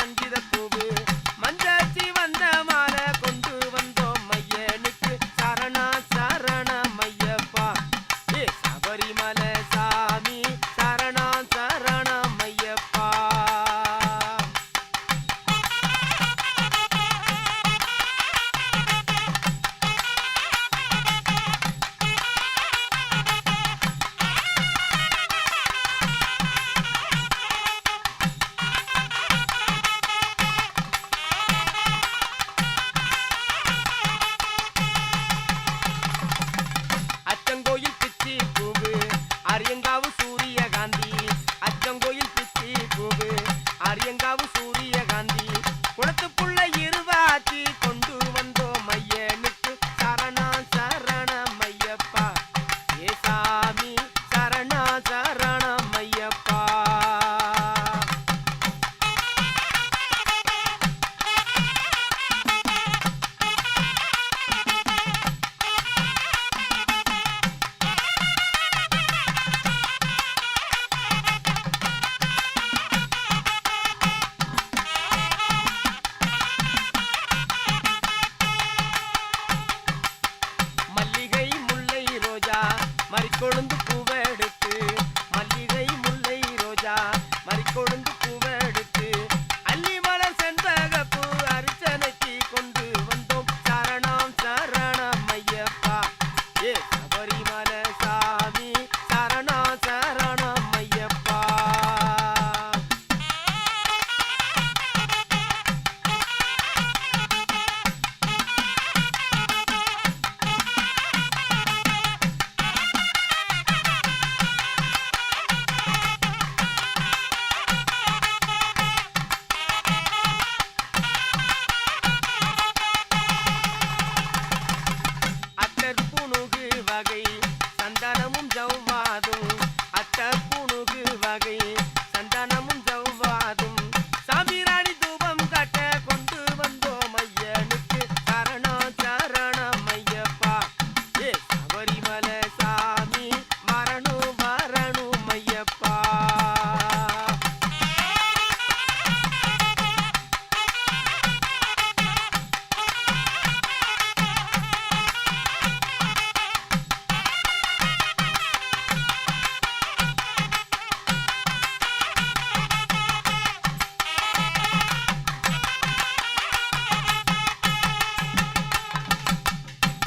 ரஞ்சித பூவு மஞ்சாச்சி வந்த மாலை கொண்டு வந்தோம் ஐயனுக்கு சரணா சரணம் ஐயப்பா ஏ சபரிமலை சாமி சரணா சரணம் ஐயப்பா அச்சங்கோயில் பிச்சி பூவு அரியங்காவு சூரியகாந்தி அச்சங்கோயில் பிச்சி பூவு அரியங்காவு சூரியகாந்தி குளத்துக்குள்ள இருவாச்சி கொண்டு வந்தோம் ஐயனுக்கு சரணா சரணம் ஐயப்பா ஏ சாமி சரணா சரணம் ஐயப்பா மல்லிகை முல்லை ரோஜா மறிக்கொழுந்து பூவெடுத்து மல்லிகை முல்லை ரோஜா மறிக்கொழுந்து பூவெடுத்து அள்ளி மலர் செண்பகப்பூ அர்ச்சனைக்கு கொண்டு வந்தோம் சரணம் சரணம் ஐயப்பா ஏ சபரிமலை சாமி சரணா சரணம் ஐயப்பா அத்தர் புணுகு வகை சந்தனமும் ஜவ்வாதும் அத்தர் புணுகு வகை சந்தனமும் ஜவ்வாதும் சாமிராணி தூபம் கட்ட கொண்டு வந்தோம் ஐயனுக்கு சரணா சரணம் ஐயப்பா ஏ சபரிமலை சாமி மரணம் வரணும் ஐயப்பா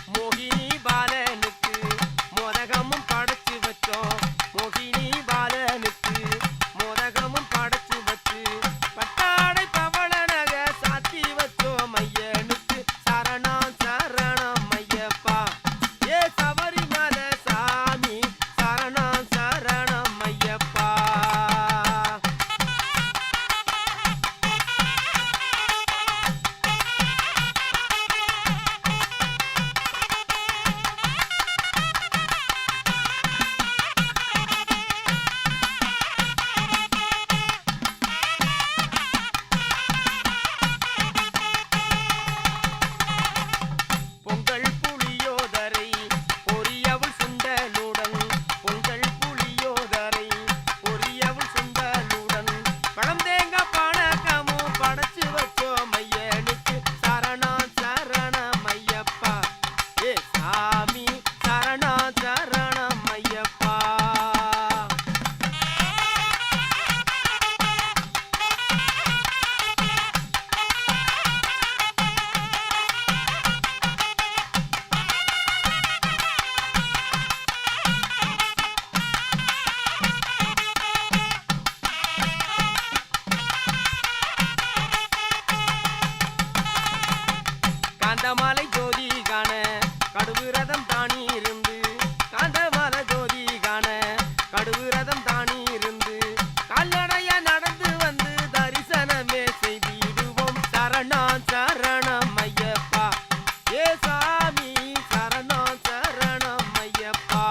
மோகினி பாலனுக்கு மோதகமும் படைச்சு வச்சோம் மோகினி பாலனுக்கு மோதகமும் படைச்சு வச்சு பட்டாடை பவள நகை சாத்தி வச்சோம் ஐயனுக்கு சரணா சரணம் ஐயப்பா ஏ சபரிமலை சாமி சரணா சரணம் ஐயப்பா பொங்கல் புளியோதரை பொரியவுள் சுண்டலுடன் பொங்கல் புளியோதரை பொரியவுள் சுண்டலுடன் பழம் தேங்காய் பானகமும் படைச்சு வச்சோம் ஐயனுக்கு சரணா சரணம் ஐயப்பா ஏ சாமி சரணா சரணம் ஐயப்பா காந்தமாலை ஜோதி காண கடுவிரதம் தானி இருந்து காந்தமாலை ஜோதி காண கடுவிரதம் தானி இருந்து கால்நடைய நடந்து வந்து தரிசனமே செய்திடுவோம் சரணா சரணம் ஐயப்பா ஏ சாமி சரணா சரணம் ஐயப்பா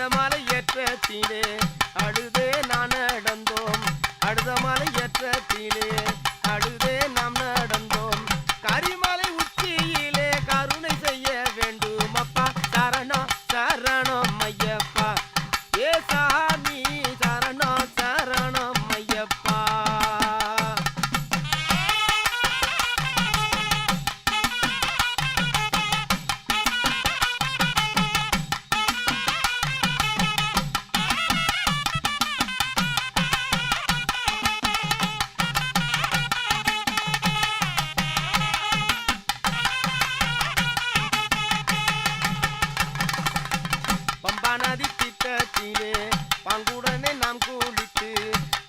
மலை ஏற்றத்திலே அழுதே நான் நடந்தோம். அழுத மலை ஏற்றத்திலே அழுதே நாம் நடந்தோம். கரிமலை உச்சியிலே கருணை செய்ய வேண்டும் அப்பா. சரணம் சரணம் ஐயப்பா. ஏ சாமி சரணம் சரணம் ஐயப்பா. பம்பா நதி தீர்த்தத்திலே பாங்குடனே நாம் குளித்து,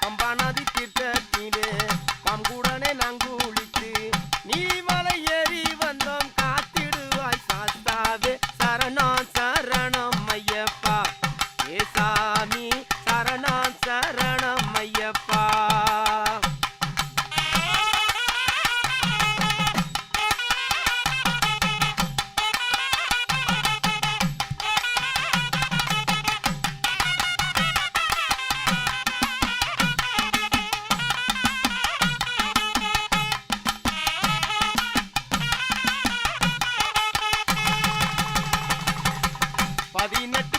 பம்பா நதி தீர்த்தத்திலே பாங்குடனே நாம் குளித்து, நீலிமலை ஏறி வந்தோம் காத்திடுவாய் சாஸ்தாவே. சரணம் சரணம் ஐயப்பா. ஏ சாமி சரணம் சரணம் ஐயப்பா. பதினெட்டு